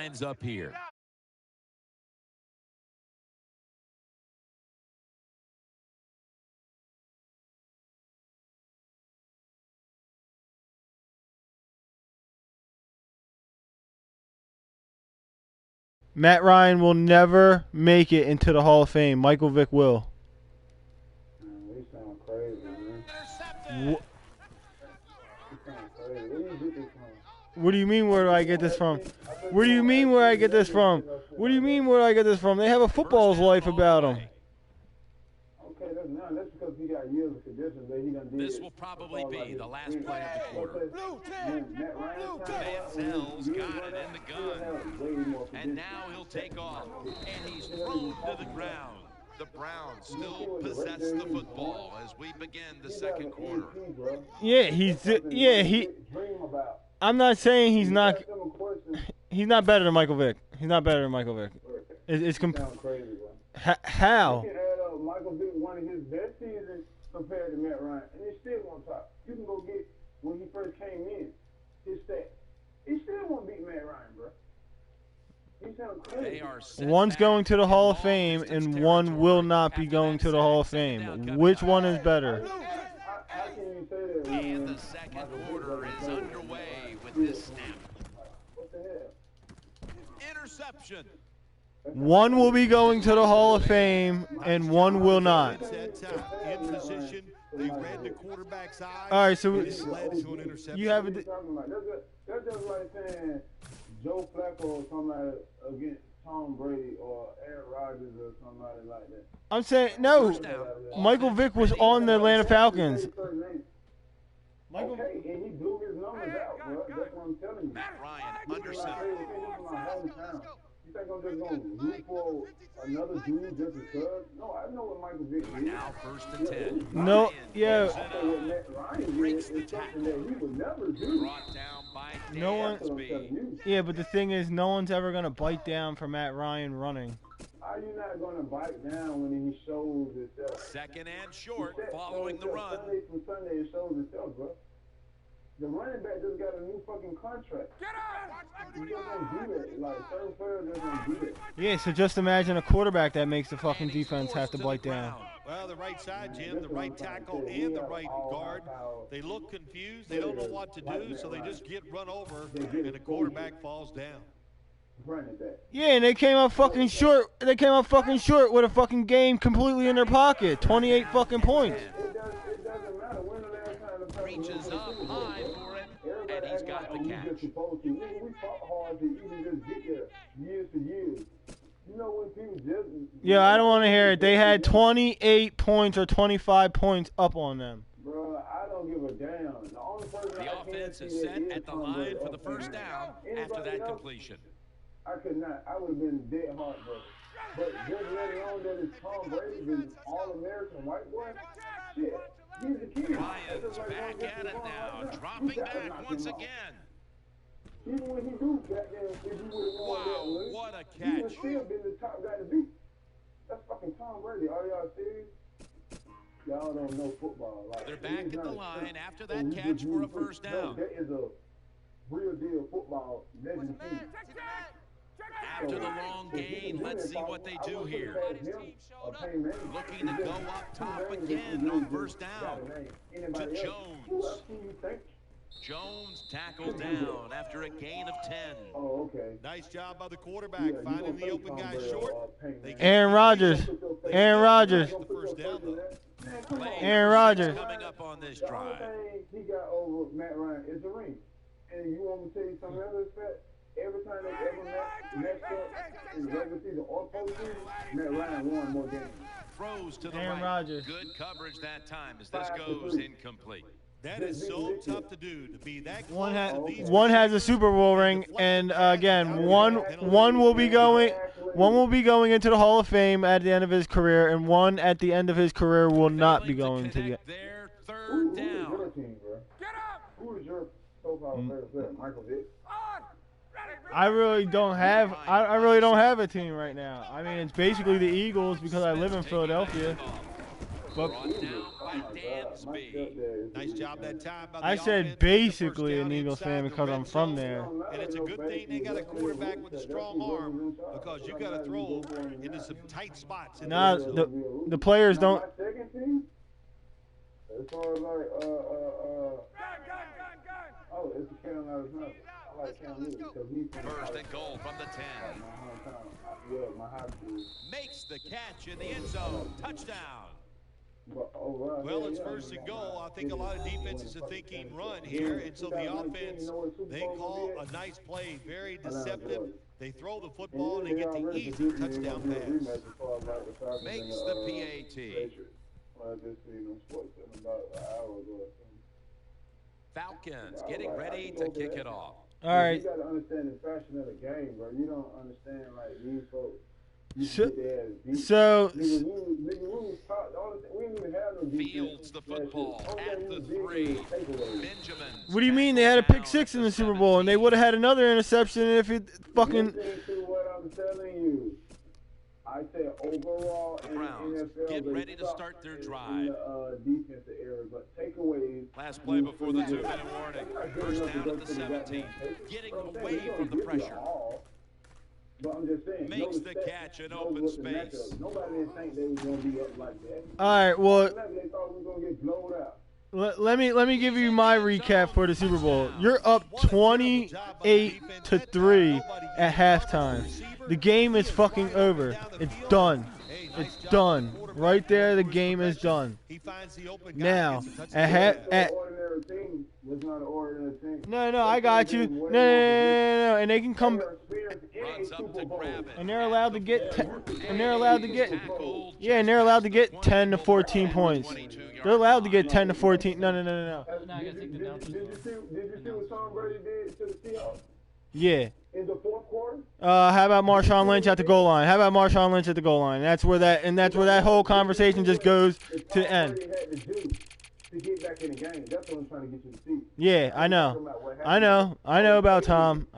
lines up here. Matt Ryan will never make it into the Hall of Fame. Michael Vick will. They sound crazy, man. What do you mean, where do I get this from? What do you mean, where I get this from? What do you mean, where do I get this from? They have a football's life about them. Okay, that's because he got years of condition that he done did. This will probably be the last play of the quarter. Manziel's got it in the gun. And now he'll take off. And he's thrown to the ground. The Browns still possess the football as we begin the second quarter. I'm not saying he's not better than Michael Vick. He's not better than Michael Vick. It's how? Michael Vick won his best season compared to Matt Ryan, and he still won't top. You can go get when he first came in his stats. He still won't beat Matt Ryan, bro. He sounds crazy. One's going to the Hall of Fame, and one will not be going to the Hall of Fame. Which one is better? How can you say that? And the second quarter is underway with this snap. What the hell? Interception. One will be going to the Hall of Fame, and one will not. In position, they read the quarterback's eyes. All right, so you have a. That's just like saying Joe Flacco or somebody against Tom Brady or Aaron Rodgers or somebody like that. I'm saying no. Michael Vick was on the Atlanta Falcons. Okay, and he blew his numbers out, bro. That's what I'm telling you. Matt Ryan under center. You think I'm just going to root for another dude just because? No, I know what Michael Vick did. Now first and 10. No, yeah. What Matt Ryan did is something that he would never do. Brought down by No one. Yeah, but the thing is, no one's ever going to bite down for Matt Ryan running. How are you not going to bite down when he shows himself? Second and short, following the run. Sunday from Sunday, it shows itself, bro. The running back just got a new fucking contract. Get out! You just don't do that. Like, certain players just don't do that. Yeah, so just imagine a quarterback that makes the fucking defense have to bite down. Well, the right side, Jim, the right tackle and the right guard, they look confused. They don't know what to do, so they just get run over, and the quarterback falls down. Yeah, and they came up fucking short. They came up fucking short with a fucking game completely in their pocket. 28 fucking points. It doesn't matter. When the last time the Reaches up high for it, and he's got the catch. We fought hard to even just get there years to years. You know when people just... Yeah, I don't want to hear it. They had 28 points or 25 points up on them. Bro, I don't give a damn. The only person The offense is set at the line for the first down after that completion. I could not. I would have been dead heartbroken. But just letting on that it's Tom Brady, the all-American white boy, shit, he's the king. Ryan's back at it now, dropping back once again. Even when he do back there, if he would have won that, What a he would catch. still been the top guy to beat. That's fucking Tom Brady. Are y'all serious? Y'all don't know football. Like, They're back at the line after that catch for a first down. That is a real deal football legend team. After the long gain, let's see what they do here. Looking to go up top again on first down to Jones. Jones tackled down after a gain of 10. Oh, okay. Nice job by the quarterback, finding the open guy short. Aaron Rodgers. Aaron Rodgers. The first down, though. Aaron Rodgers. Coming up on this The drive. only thing he got over Matt Ryan is the ring. And you want me to tell you something else, Fat? Every time they ever matched up in the regular season or postseason, Matt Ryan won more games. Throws to the Aaron right. Rodgers. Good coverage that time as this goes incomplete. That is so tough to do, to be that close One, to these one has a Super Bowl ring, and again, one will be going into the Hall of Fame at the end of his career, and one at the end of his career will not be going to the. Their third down. Who is your so-called favorite player? Michael Vick? I really don't have. I really don't have a team right now. I mean, it's basically the Eagles because I live in Philadelphia. But by Dansby. Nice job that time by the I said offense. basically First an down Eagles fan inside the because red I'm from zone. there. And it's a good thing they got a quarterback with a strong arm because you got to throw into some tight spots. Nah, the players don't. As far as like, oh, it's the Carolina Panthers. I like Cam Newton because he's First and goal from the 10. Yeah, my high school. Makes the catch in the end zone. Touchdown. Well, it's first and goal. I think a lot of defenses are thinking run here, and so the offense, they call a nice play, very deceptive. They throw the football, and they get the easy touchdown pass. Makes the PAT. I just seen them sports in about an hour ago. Falcons getting ready to kick it off. All right. You got to understand the fashion of the game, bro. You don't understand, like, these folks. Fields the football at the 3. Benjamin. What do you mean they had a pick 6 in the Super Bowl and they would have had another interception if it fucking. Listen to what I'm telling you. I said overall The in Browns the NFL, get they ready to suck start their in drive. the defensive area, but takeaways. Last play before the 2-minute warning. First down at the 17. Getting away from the pressure. But I'm just saying, Makes the catch in open space. Nobody didn't think they was gonna be up like that. All right, well, They thought we were gonna get blowed out. let me give you my recap for the Super Bowl. You're up 28-3 at halftime. The game is fucking over. It's done. It's done. Right there, the game is done. Now, No, I got you. No, and they can come. Runs up to grab it. And they're allowed to get. And they're allowed to get. Yeah, and they're allowed to get 10 to 14 points. They're allowed to get 10 to 14. No. Did you see what Tom Brady did to the Seahawks? Yeah. In the fourth quarter? How about Marshawn Lynch at the goal line? That's where that whole conversation just goes to the end. To get back in the game. That's what I'm trying to get you to see. Yeah, I know about Tom.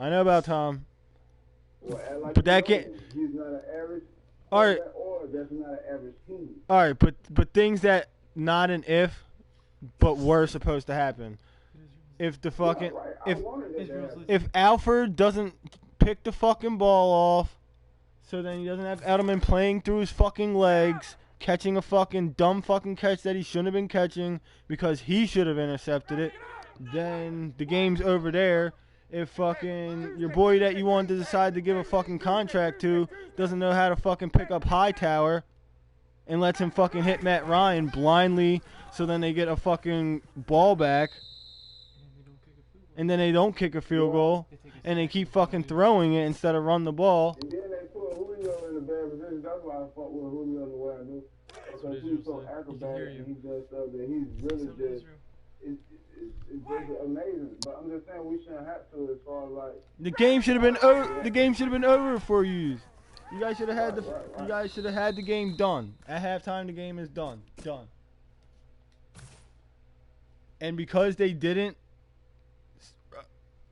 But that can't. He's not an average. All right. Or that's not an average team. All right, but things that not an if, but were supposed to happen. If the fucking if Alford doesn't pick the fucking ball off, so then he doesn't have Edelman playing through his fucking legs, catching a fucking dumb fucking catch that he shouldn't have been catching because he should have intercepted it, then the game's over there. If fucking your boy that you wanted to decide to give a fucking contract to doesn't know how to fucking pick up Hightower and lets him fucking hit Matt Ryan blindly, so then they get a fucking ball back. And then they don't kick a field goal, and they keep fucking throwing it instead of run the ball. And then they put Julio in a bad position. That's why I fought with Julio the way I do. Because he's so acrobatic and he does stuff that he's really just, it's just amazing. But I'm just saying we shouldn't have to as far as like. The game should have been over. The game should have been over for you. You guys should have had You guys should have had the game done at halftime. The game is done. And because they didn't.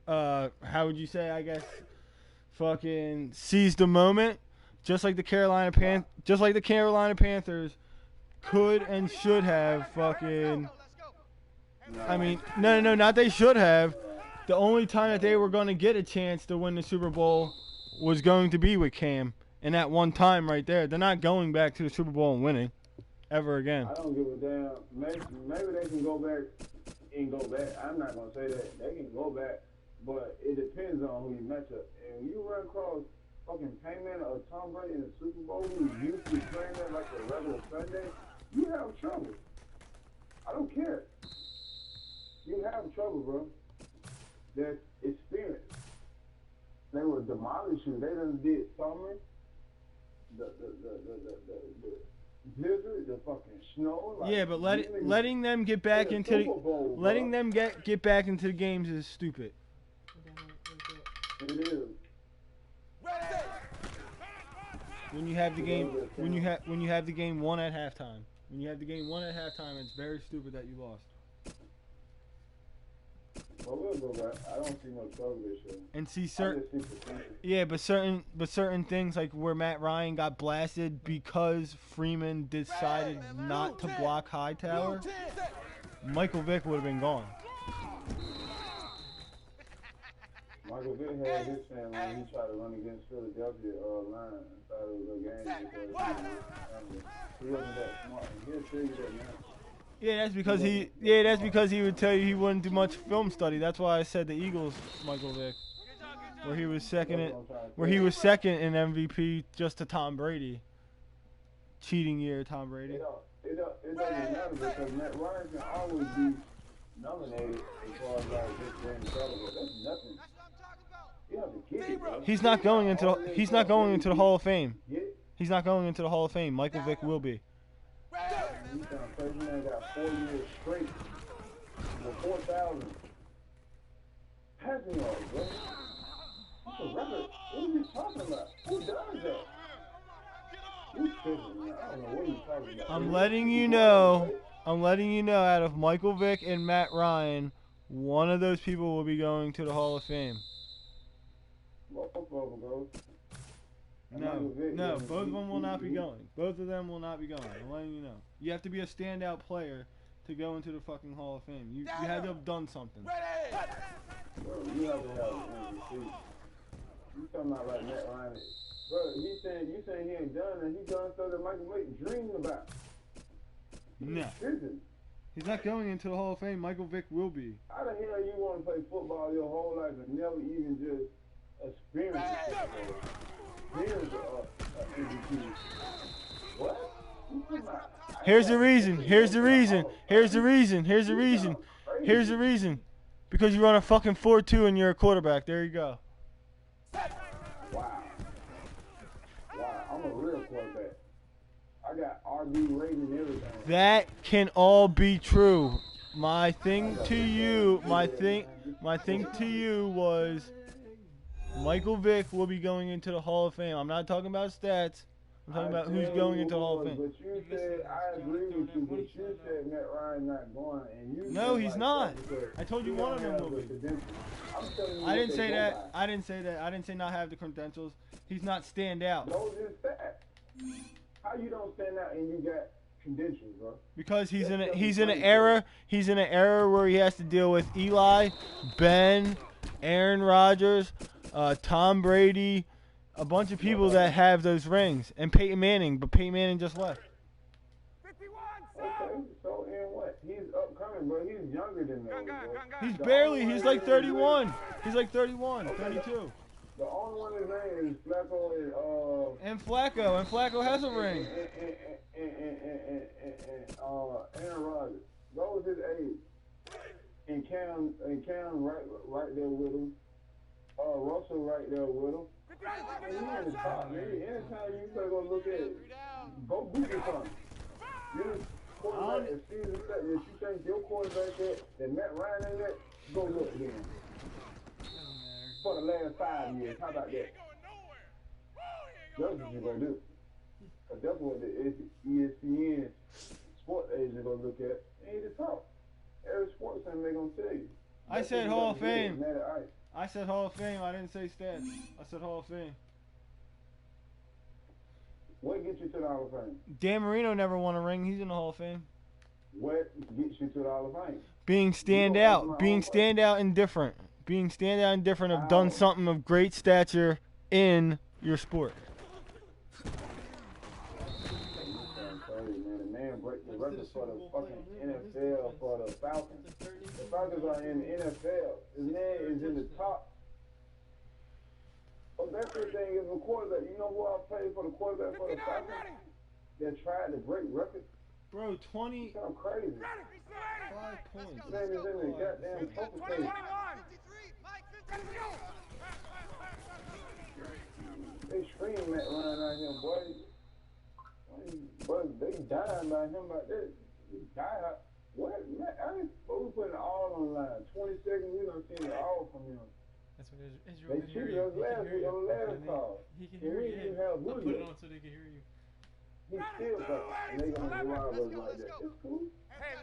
How would you say? I guess, fucking seize the moment, just like the Carolina Panthers could and should have fucking. I mean, no, not they should have. The only time that they were going to get a chance to win the Super Bowl was going to be with Cam, and that one time right there, they're not going back to the Super Bowl and winning ever again. I don't give a damn. Maybe they can go back and go back. I'm not gonna say that they can go back. But it depends on who you match up. And when you run across fucking Payman or Tom Brady in the Super Bowl who's used to playing that like a regular Sunday, you have trouble. I don't care. You have trouble, bro. That's experience. They will demolish you. They done did summer, the blizzard, the fucking snow. Like, yeah, but letting them get back into the Bowl, letting them get back into the games is stupid. It is. When you have the game won at halftime. When you have the game won at halftime, it's very stupid that you lost. So we'll go back. I don't see no trouble this year. And see but certain things like where Matt Ryan got blasted because Freeman decided not to block Hightower, Michael Vick would have been gone. Michael Vick had his fan when he tried to run against Philadelphia line inside of the game because he wasn't that smart. He'll tell you that now. Yeah, that's because he would tell you he wouldn't do much film study. That's why I said the Eagles, Michael Vick, where he was second in MVP just to Tom Brady. Cheating year, Tom Brady. It doesn't matter because Matt Ryan can always be nominated as far as like this grand caliber. That's nothing. You have to kick it, bro. He's not going into the Hall of Fame. He's not going into the Hall of Fame. Michael Vick will be. He's done crazy. Man got 4 years straight with 4,000 passing yards, bro. That's a record. What are you talking about? Who does that? You tripping, man. I don't know what you're talking about. I'm letting you know out of Michael Vick and Matt Ryan, one of those people will be going to the Hall of Fame. Well, both of them go. No, both of them will not be going. Both of them will not be going. I'm letting you know. You have to be a standout player to go into the fucking Hall of Fame. You had to have done something. Bro, you have to have MVP. You talking about like Matt Ryan? Bro, you saying he ain't done, and he done stuff that Michael Vick dreamed about. No. He's not going into the Hall of Fame. Michael Vick will be. How the hell you want to play football your whole life and never even just experience it? What? Here's the reason. Because you run a fucking 4.2 and you're a quarterback. There you go. Wow. I'm a real quarterback. I got RB rating and everything. That can all be true. My thing to you was Michael Vick will be going into the Hall of Fame. I'm not talking about stats. I'm talking about who's going into the Hall of Fame. But you said, I agree with you, but you said Matt Ryan not going. And you no, he's not. I told you one of them will be. I didn't say that. I didn't say not have the credentials. He's not stand out. Those is stats. How you don't stand out and you got credentials, bro? Because he's in an era where he has to deal with Eli, Ben, Aaron Rodgers, Tom Brady, a bunch of people that have those rings, and Peyton Manning, but Peyton Manning just left. Okay, so in what? He's upcoming, but he's younger than those. He's like 31. He's like 31, 32. The only one his name is Flacco and Flacco has a ring. And Aaron Rodgers. Those his age. And Cam right there with him. Russell right there with him. And he in the top, man. Anytime you better go look at it, go Google something. You're the quarterback that season set. If you think your quarterback that Matt Ryan ain't that, go look again. For the last 5 years, how about that? That's what you're going to do. Because that's what the ESPN sports agent going to look at. They ain't to talk. Every sports thing they're going to tell you. I said Hall of Fame. I said Hall of Fame. I didn't say stats. I said Hall of Fame. What gets you to the Hall of Fame? Dan Marino never won a ring. He's in the Hall of Fame. What gets you to the Hall of Fame? Being standout and different. Being standout and different have done something of great stature in your sport. The man break the record for the fucking NFL for the Falcons. The Falcons are in the NFL. His man is in the top. But that's the thing is a quarterback. You know who I played for the quarterback for the Falcons? That tried to break records. Bro, 20. Sound crazy. 5 points. Man is in the goddamn poker case. They scream Matt Ryan out here, boy. But they dying by him like that. He died. What? Man, we putting it all on the line. 20 seconds, we done seen it all from him. That's what Israel they cheated us last week on the last call. He can hear you. I put it on so they can hear you. He's still back, and they gonna rob us like that. It's cool.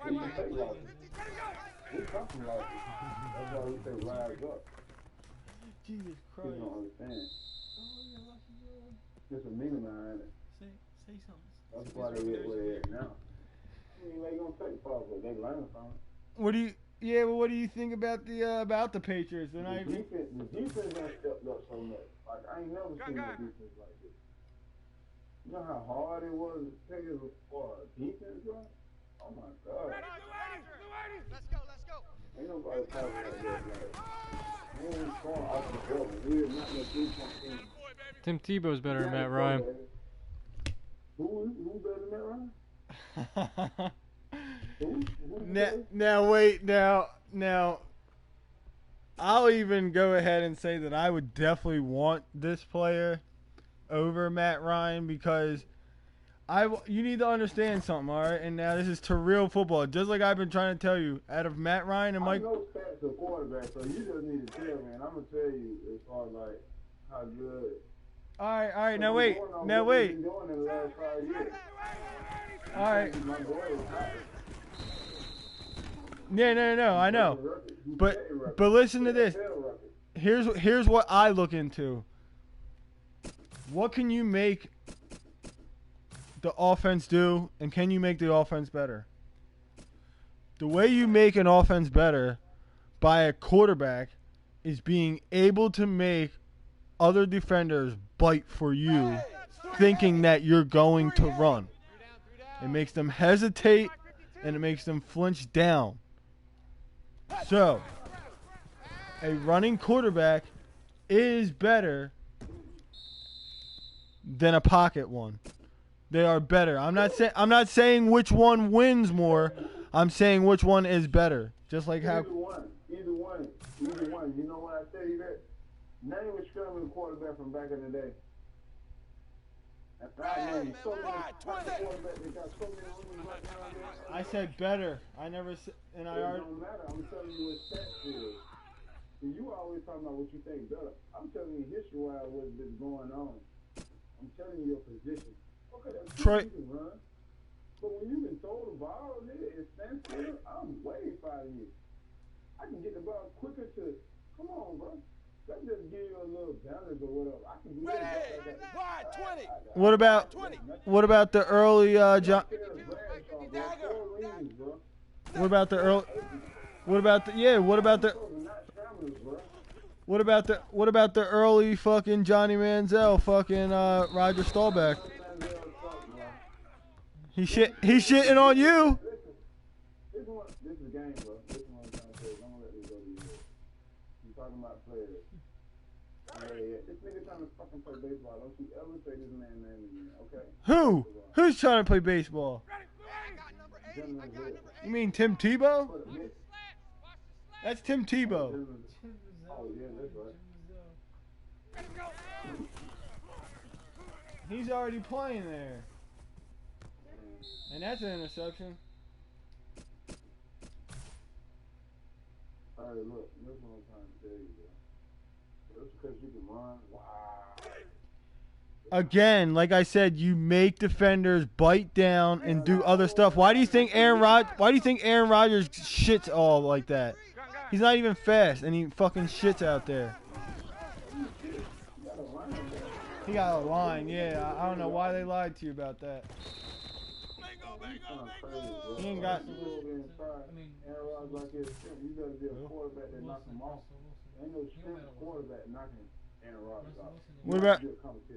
We can take losses. We come from losses. That's why we say rise up. Jesus Christ. You don't understand. There's a meaning behind it. Say something. That's why they get where they're at now. I mean, they gonna take fall, but they learn from it. What do you think about the Patriots? The defense done stepped up so much. Like, I ain't never seen a defense like this. You know how hard it was to take it for a defense, bro? Oh my God. Let's go. Ain't nobody talking like that. Like, they ain't scoring off the building. We are not no 3-point team. Tim Tebow's better than Matt Ryan. Who better than Matt Ryan? Now, I'll even go ahead and say that I would definitely want this player over Matt Ryan because you need to understand something, all right? And now this is to real football. Just like I've been trying to tell you, out of Matt Ryan and Mike. I know Pat's a quarterback, so you just need to tell me, and I'm going to tell you as far as like how good. All right. Now wait. All right. No. I know. But listen to this. Here's what I look into. What can you make the offense do, and can you make the offense better? The way you make an offense better by a quarterback is being able to make other defenders bite for you, thinking that you're going to run. It makes them hesitate, and it makes them flinch down. So, a running quarterback is better than a pocket one. They are better. I'm not saying which one wins more. I'm saying which one is better. Just like how. Either one. You know why I tell you that? Name a scrambling quarterback from back in the day. I said better. I never said, and I already. It don't matter. I'm telling you what stats is. You always talking about what you think better. I'm telling you history-wise what's been going on. I'm telling you your position. Okay, that's Troy. You can run. But when you can throw the ball there and stand still, I'm way fighting you. I can get the ball quicker to. Come on, bro. That just give you a little balance or whatever. I can do that. Wide 20. What about the early John? What about the early? What about the early fucking Johnny Manziel, fucking Roger Staubach? He shitting on you. This is a game, bro. This is what I'm trying to say. I'm gonna let this go to you. You talking about players? Yeah. This nigga trying to fucking play baseball. Don't you ever say this man's name again, okay? Who? Who's trying to play baseball? You mean Tim Tebow? That's Tim Tebow. Oh yeah, that's right. He's already playing there. And that's an interception. All right, look, this is what I'm trying to tell you, bro. Just because you can run, wow. Again, like I said, you make defenders bite down and do other stuff. Why do you think Aaron Rodgers shits all like that? He's not even fast, and he fucking shits out there. He got a line, yeah. I don't know why they lied to you about that. He ain't got. You gotta be a quarterback that knocks him off. Ain't no strength quarterback knocking Aaron Rodgers off.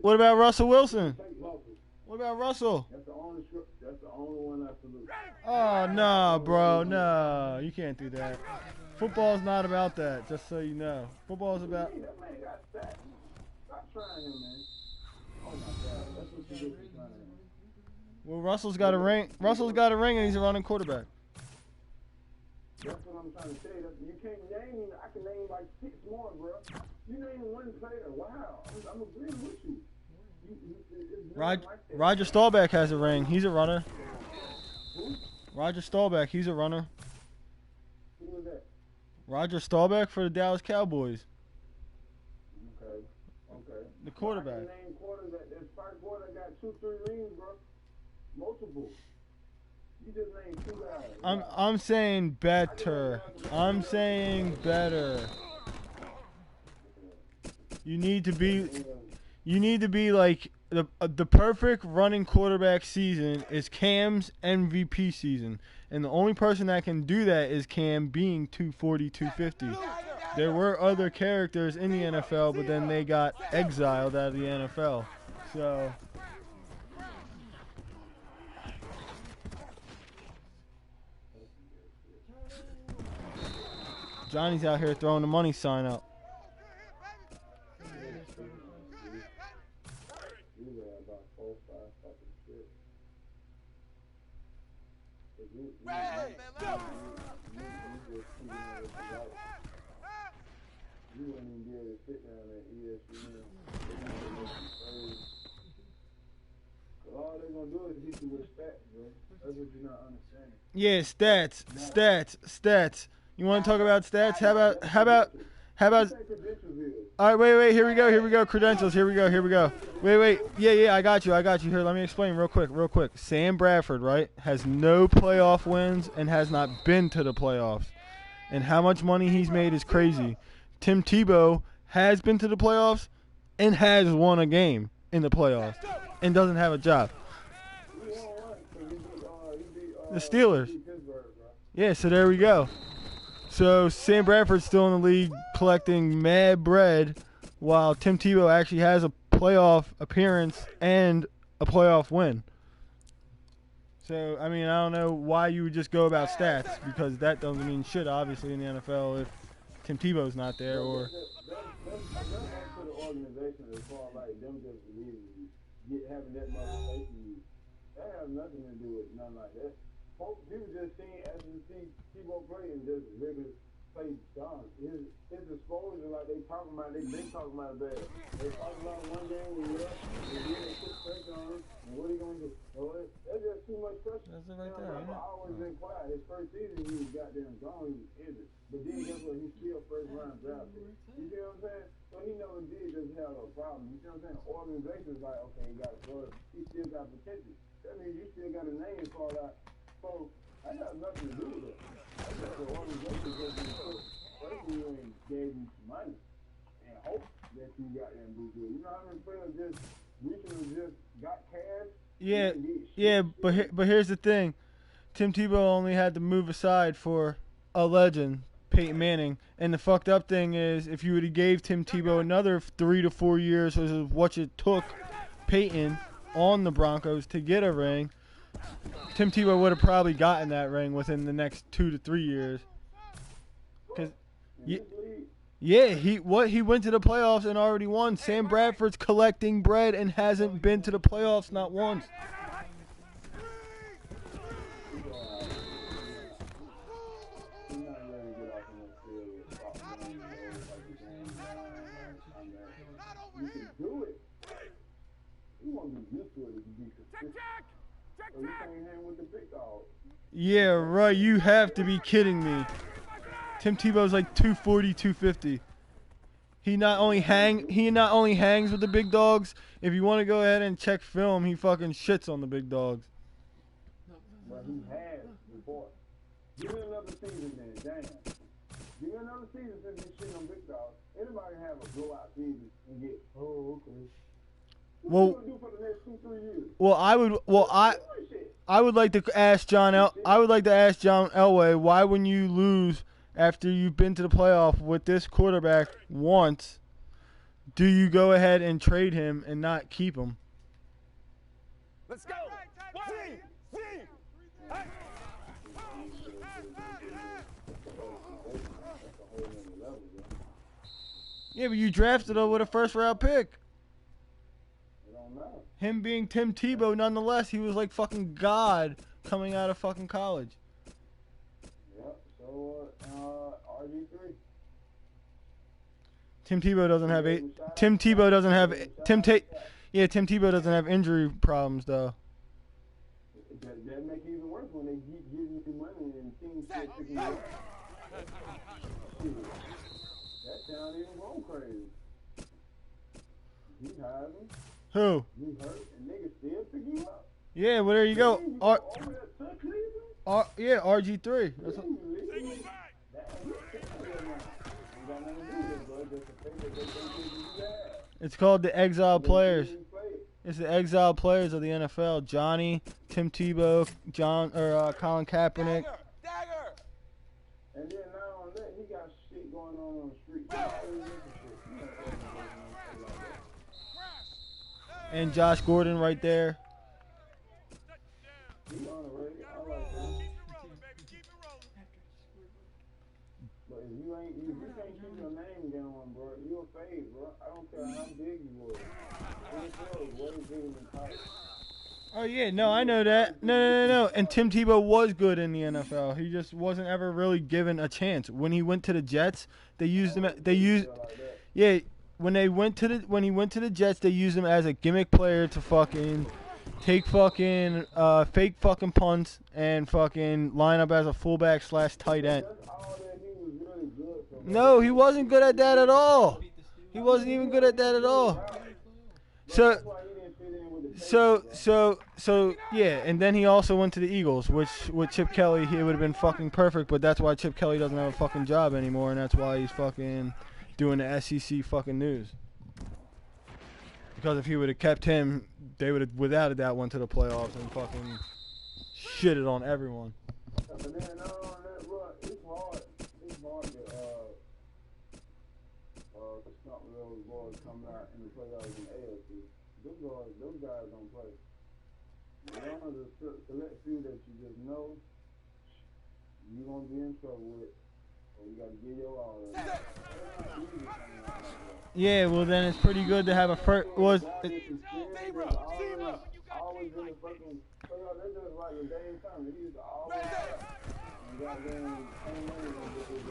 What about Russell Wilson? What about Russell? That's the only one I salute. Oh no, bro, no, you can't do that. Football's not about that. Just so you know, football's about. That man got stats. Stop trying him, man. Oh my God, that's what you do for trying him. Well, Russell's got a ring. Russell's got a ring, and he's a running quarterback. That's what I'm trying to say. You can't name. I can name like 6 more, bro. You name one player. Wow, I'm agreeing with you. Roger Staubach has a ring. He's a runner. Who? Roger Staubach. He's a runner. Who is that? Roger Staubach for the Dallas Cowboys. Okay. The quarterback. I can name quarterback. There's 5 quarterbacks that got 2, 3 rings, bro. multiple. You just named 2 guys. I'm saying better. I'm saying better. You need to be like the perfect running quarterback season is Cam's MVP season. And the only person that can do that is Cam being 240, 250. There were other characters in the NFL, but then they got exiled out of the NFL. So Johnny's out here throwing the money sign up. You wouldn't even be able to sit down at ESPN. All they're going to do is hit you with stats, bro. That's what you're not understanding. Yeah, stats. You want to talk about stats? How about? All right, wait. Here we go. Credentials. Here we go. Wait. Yeah. I got you. Here, let me explain real quick. Sam Bradford, right, has no playoff wins and has not been to the playoffs. And how much money he's made is crazy. Tim Tebow has been to the playoffs and has won a game in the playoffs and doesn't have a job. The Steelers. Yeah, so there we go. So Sam Bradford's still in the league collecting mad bread while Tim Tebow actually has a playoff appearance and a playoff win. So, I mean, I don't know why you would just go about stats because that doesn't mean shit, obviously, in the NFL if Tim Tebow's not there or... That's up to the organization as far as like them just believing you, having that much faith in you. That has nothing to do with nothing like that. People just see Tebow play and just really play dumb. His exposure, like they've been talking about it bad. They talked about one game when he left, and then they put pressure on him, and what are you going to do? So that's just too much pressure. That's it right there, I've always been quiet. His first season, he was goddamn gone, he was injured. But then guess what? He's still first round draft pick. You see what I'm saying? So he never did just have a problem. You see what I'm saying? The organization's like, okay, he got a blood. He still got potential. That means you still got a name called out. So I got nothing to do with it. I got the organization just been put first you and gave him some money and hope that you got them do good. You know how many players just recently just got cash? But here's the thing. Tim Tebow only had to move aside for a legend, Peyton Manning. And the fucked up thing is if you would have gave Tim Tebow another 3 to 4 years, which is what it took Peyton on the Broncos to get a ring, Tim Tebow would have probably gotten that ring within the next 2 to 3 years. He went to the playoffs and already won. Sam Bradford's collecting bread and hasn't been to the playoffs not once. You can do it. You want to be used to it if you be consistent. So you can't hang with the big dogs. Yeah, right. You have to be kidding me. Tim Tebow's like 240, 250. He not only hangs with the big dogs. If you want to go ahead and check film, he fucking shits on the big dogs. But he has before. Give me another season then, damn. Give me another season since he's shitting on big dogs. Anybody can have a blowout season and get, okay. What you gonna do for the next 2-3 years? I would like to ask John Elway, why when you lose after you've been to the playoff with this quarterback once, do you go ahead and trade him and not keep him? Let's go. Yeah, but you drafted him with a first-round pick. It don't matter. Him being Tim Tebow, nonetheless, he was like fucking God coming out of fucking college. Yep. So RG3. Tim Tebow doesn't have injury problems though. That make it even worse when they keep giving you money and teams keep picking you up. That town even going crazy. He hiding. Who? You hurt and niggas still pick you up. Yeah, well, there you go. Yeah, RG3. That's what, it's called the Exiled Players. It's the exiled players of the NFL: Johnny, Tim Tebow, Colin Kaepernick. Dagger. And then now on that, he got shit going on the street. And Josh Gordon right there. He underrated. I like him. But if you can't keep your name down, bro, you a fade, bro. I don't care how big you was. NFL is way bigger than college. Oh yeah, no, I know that. No. And Tim Tebow was good in the NFL. He just wasn't ever really given a chance. When he went to the Jets, they used him. Yeah. When he went to the Jets, they used him as a gimmick player to fucking take fucking fake fucking punts and fucking line up as a fullback / tight end. No, he wasn't good at that at all. He wasn't even good at that at all. So yeah, and then he also went to the Eagles, which with Chip Kelly he would have been fucking perfect, but that's why Chip Kelly doesn't have a fucking job anymore, and that's why he's fucking doing the SEC fucking news. Because if he would have kept him, they would have without a doubt went to the playoffs and fucking shitted on everyone. But then it's hard to stop those boys coming out in the playoffs in AFC. Those guys don't play. One of the select few that you just know you're gonna be in trouble with, or you gotta give your all. Yeah, well then it's pretty good to have a first. Always in the fucking playoffs. They're just like the day time. They used to always and goddamn same way with his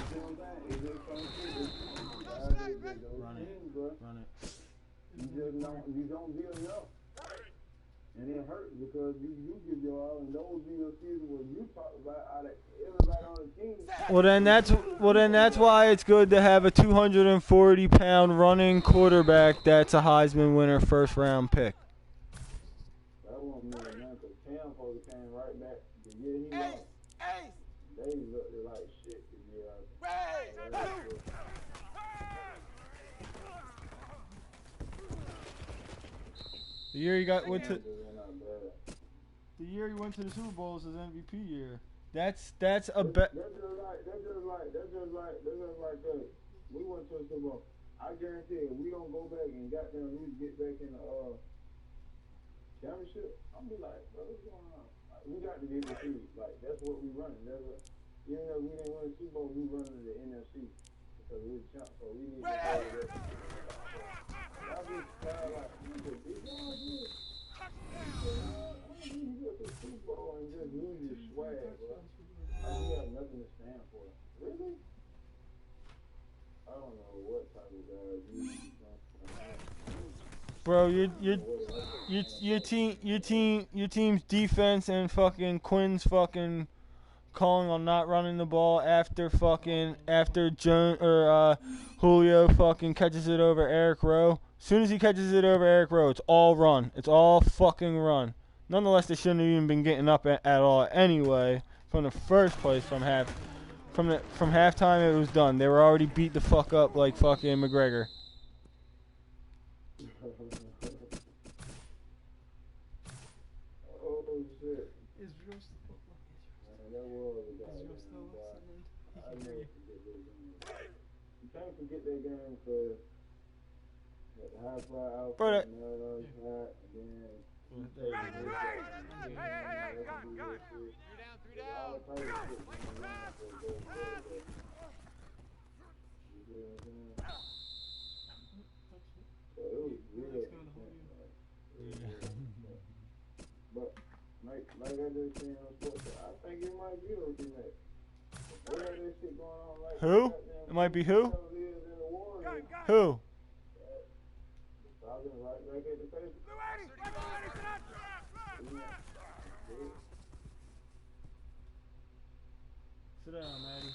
you know what I'm saying? It's just some shit. Run it. You don't be enough. And it hurts because you give your all, and those be the seasons where you talk about out of everybody on the team. Well then that's why it's good to have a 240-pound running quarterback that's a Heisman winner, first round pick. That won't mean nothing because Tampa came right back the year he lost. They looked like shit the year after. The year he went to the Super Bowl is his MVP year. That's a bet. That's just like we went to the Super Bowl. I guarantee if we don't go back and goddamn at least get back in the championship, I'm be like, bro, what's going on? Like, we got to get the series. Like that's what we running. That's what, even though we didn't win the Super Bowl, we running the NFC because we're the champ. So we need to go there. Y'all be tired like you get the Super Bowl and just lose your swag, bro. You have nothing to stand for. Really? I don't know what type of guys you Bro, your team's defense and fucking Quinn's fucking calling on not running the ball after Julio fucking catches it over Eric Rowe. As soon as he catches it over Eric Rowe, it's all run. It's all fucking run. Nonetheless, they shouldn't have even been getting up at all anyway. From the first place, from halftime, it was done. They were already beat the fuck up like fucking McGregor. Oh shit! Israel still I never forget that game. You can't forget that game because the high fly outfit, Bro, and then. Hey, gun. You're down 3 down. But like I just said on sports, I think it might be a rookie match. They have this shit going on like Who? It might be who? Who? Right back at the face. Sit down, Maddie.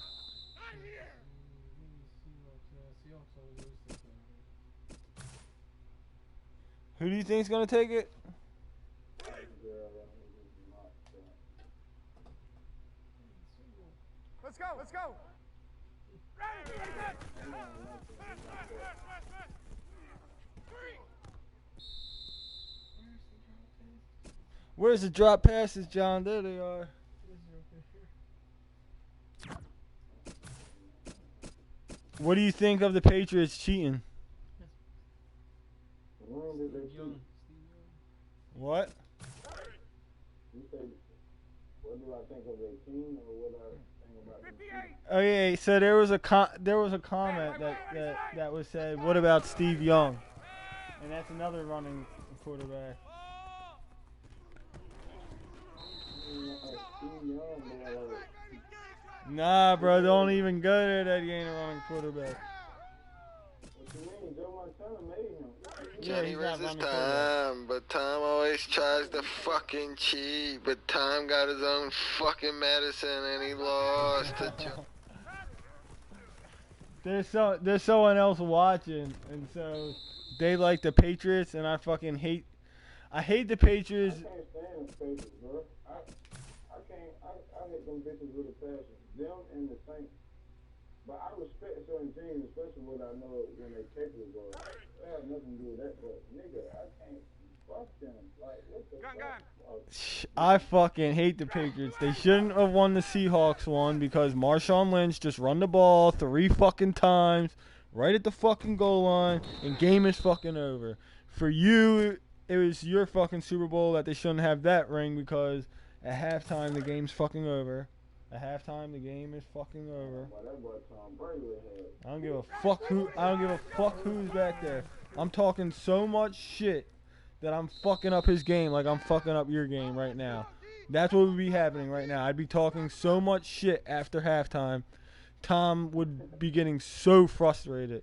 Who do you think's gonna take it? Where's the drop passes, John? There they are. What do you think of the Patriots cheating? What? You said, what do I think of their team, or what I think about their team? Oh yeah, so there was a comment that was said. What about Steve Young? And that's another running quarterback. Nah, bro, don't even go there. That he ain't a running quarterback. What you mean? Joe Montana made him. Johnny he's not versus running quarterback. Time, but Time always tries to fucking cheat. But Time got his own fucking medicine and he lost to Joe. There's someone else watching, and so they like the Patriots, and I fucking hate. I hate the Patriots. I can't stand the Patriots, bro. I hate them bitches with a passion. Them and the Saints. But I respect certain teams, especially when I know when they capable, bro. That has nothing to do with that, but nigga, I can't fuck them. Like, what the fuck? I fucking hate the Patriots. They shouldn't have won the Seahawks one because Marshawn Lynch just run the ball 3 fucking times right at the fucking goal line, and game is fucking over. For you, it was your fucking Super Bowl that they shouldn't have that ring because at halftime the game's fucking over. At halftime the game is fucking over. I don't give a fuck who's back there. I'm talking so much shit that I'm fucking up his game like I'm fucking up your game right now. That's what would be happening right now. I'd be talking so much shit after halftime. Tom would be getting so frustrated.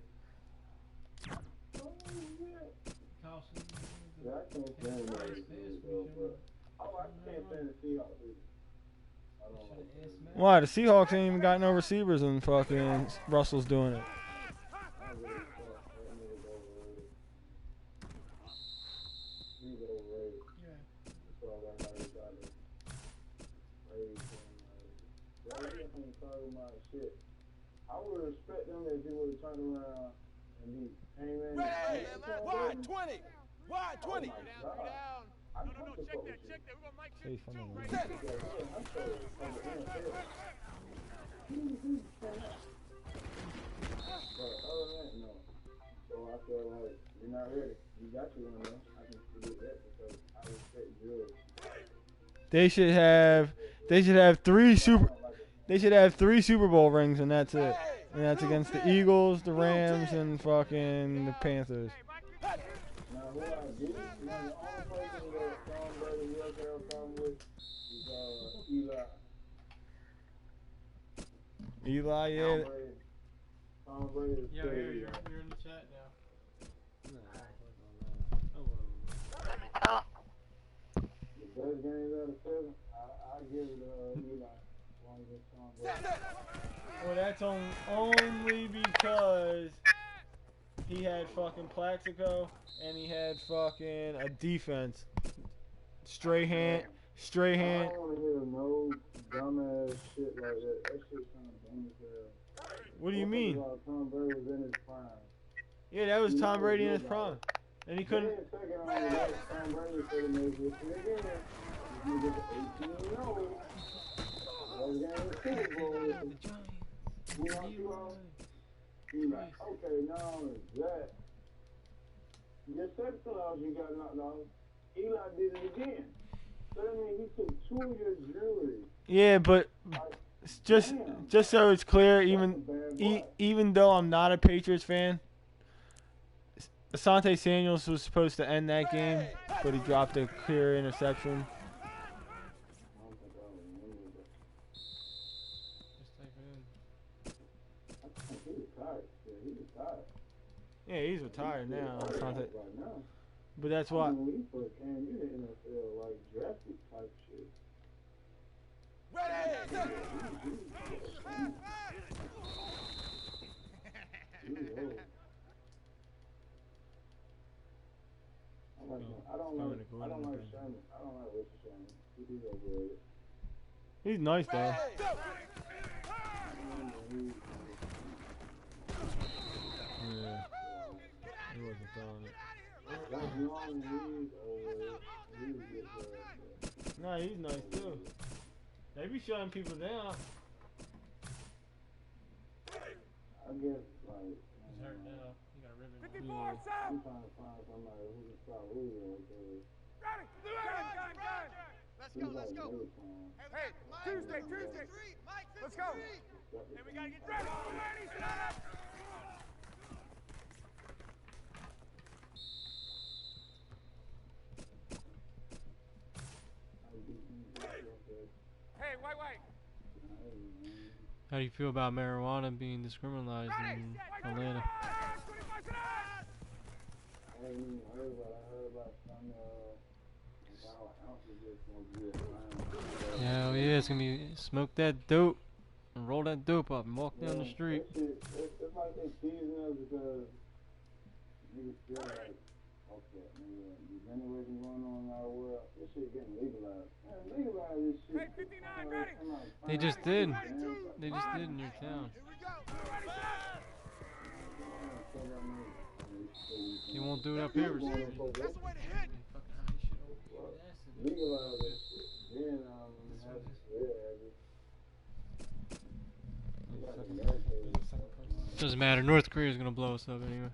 Why? The Seahawks ain't even got no receivers and fucking Russell's doing it. I would respect them if he would have turned around and he came in. Wide 20. Wide 20. Down. No, check that. We're going to mic check. But other than that, no. So I feel like you're not ready. You got you one though. I can forget that because I respect yours. They should have three Super Bowl rings, and that's it. And that's against the Eagles, the Rams, and fucking the Panthers. Now, what I do, the only person that Tom Brady will have a problem with is Eli, yeah. Tom Brady is You're in the chat now. The best games out of 7, I give it Eli. Well, that's only because he had fucking Plaxico and he had fucking a defense. Strahan. I don't want to hear no dumbass shit like that. That shit kind of dumb as hell. What do you mean? Tom Brady was in his prime. Yeah, that was Tom Brady in his prime. And he couldn't. Tom Brady could have made this again. You get 18 years old. You're like, okay, now that your second clause you got knocked off, Eli did it again. So that means he took 2 of your jewelry. Yeah, but just so it's clear, even though I'm not a Patriots fan, Asante Samuels was supposed to end that game, but he dropped a clear interception. Yeah, he's retired now. But that's why. When he first came in the NFL, like drafted type shit. I don't like Sherman. I don't like Richard Sherman. He's overrated. He's nice though. Yeah. He wasn't throwing it. Nah, he's nice too. They be shutting people down. I guess, like, He's hurt now. He got ribbon. 54, Yeah. Sam! I'm trying to find somebody who can stop Julio because Ready! Gun! Let's go, let's go. Hey, Tuesday! Let's go! And we gotta get ready! Hey, white! How do you feel about marijuana being discriminalized in Atlanta? I ain't even heard about it. I heard about some ounces just gonna be around. Hell yeah, it's gonna be smoke that dope and roll that dope up and walk down the street. That shit, it's like they teasing us because niggas feel like, okay, nigga, the generation going on in our world, this shit getting legalized. Man, legalize this shit. Hey, 59, ready! They just did. They just did in your town. They won't do it up here. That's the way to hit. Legalize that shit. Then, have it. Doesn't matter. North Korea's gonna blow us up anyway.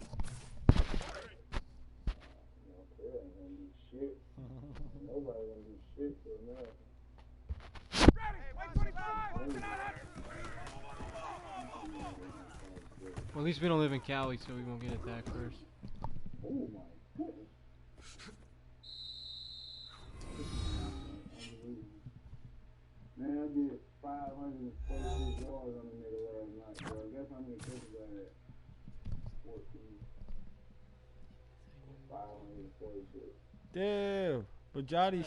Nobody gonna do shit to America. Ready! 25! Well, at least we don't live in Cali, so we won't get attacked first. Oh my goodness. Man, I did 546 yards on the nigga last night, bro. Guess how many catches I had? 14. 546. Damn. But Johnny,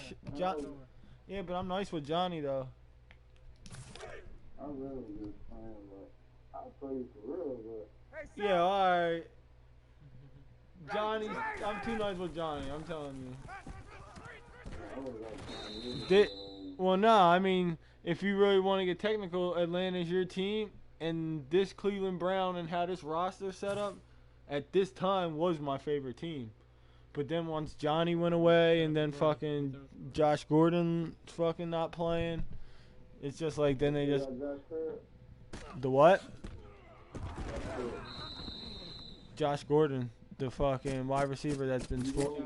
yeah, but I'm nice with Johnny though. I really was just playing, but I played for real, but Yeah, alright. Johnny, I'm too nice with Johnny, I'm telling you. I was like trying to use Did, it. well, no, I mean, if you really want to get technical, Atlanta's your team, and this Cleveland Brown and how this roster set up at this time was my favorite team. But then once Johnny went away and then fucking Josh Gordon fucking not playing, it's just like then they just the what? Josh Gordon, the fucking wide receiver that's been scoring.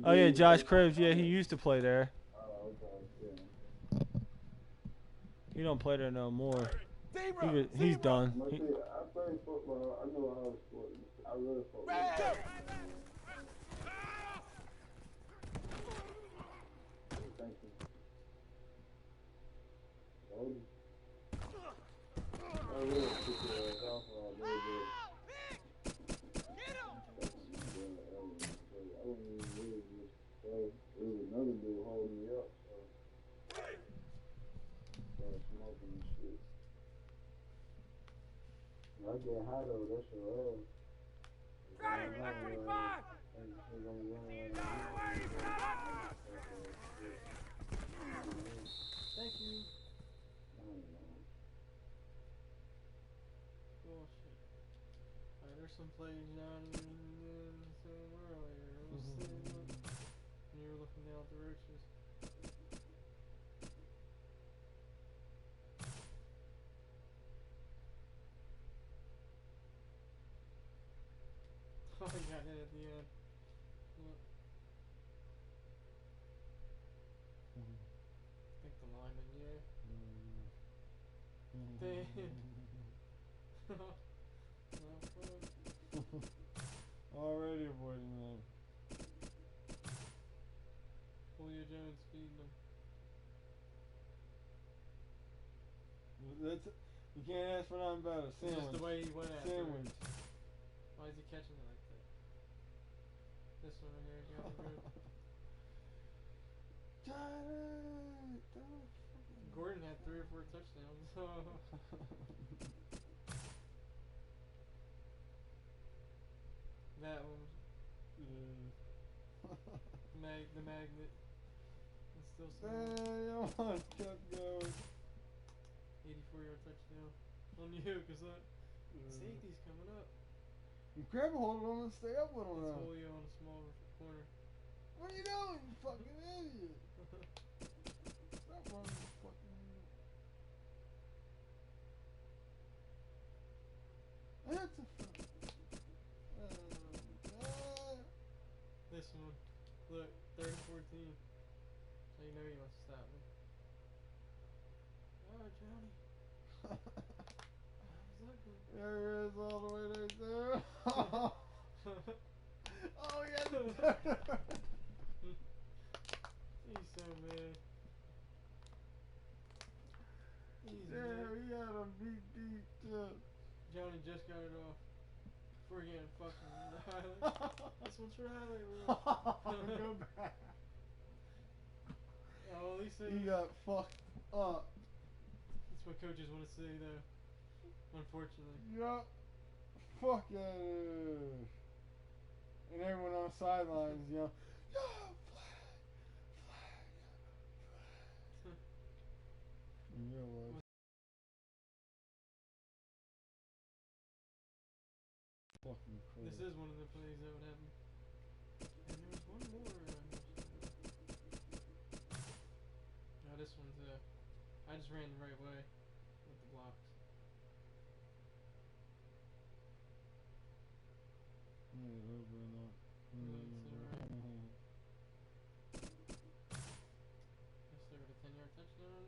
Oh yeah, Josh Cribbs. Yeah, he used to play there. He don't play there no more. He's done. I played football. I know all the sports. I love football. Thank you. I really took your ass off all day, I wouldn't even really just play. There was another dude holding me up, so started smoking and shit. I get high though, that's your ass. Ready! 25! Thank you. Bullshit. Alright, there's some plays Johnny saying earlier. We'll see what when you were looking down at the riches. Oh, he got hit at the end. Look. I think the lineman, yeah. Damn. Not fun. Already avoiding that. Julio Jones feeding him. That's, you can't ask for nothing better. It's just the way he went after it. Sandwich. Why is he catching it like that? This one right here, got the root. Gordon had 3 or 4 touchdowns. That one. The magnet. It's still Hey, I want Chuck going. 84-yard touchdown. On you, because that safety's coming up. Grab a hold of him and stay up with him It's now. Julio on a small corner. What are you doing, you fucking idiot? Stop running, you fucking idiot. That's a fuck. This one. Look, 3rd and 14. So you know he wants to stop me. Oh, Johnny. How's that going? There he is, all the way right there. Oh, he had the He's so mad. He's yeah, mad. he had him beat deep, too. Johnny just got it off. Before he had fucking highlight. This one's for highlight reel. Go back. Oh, at least He got fucked up. that's what coaches want to see, though. Unfortunately. Yup. Fuck yeah. And everyone on the sidelines, you know, yo, flag, flag. Yeah, well. Fucking cool. This is one of the plays that would happen. And there was one more. Oh, this one's I just ran the right way with the blocks. Yeah, over and up. Guess they were a 10-yard touchdown.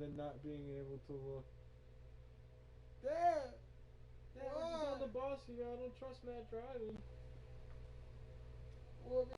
than not being able to look. Dad! Dad, we're just on the bus, you know, I don't trust Matt driving. Well,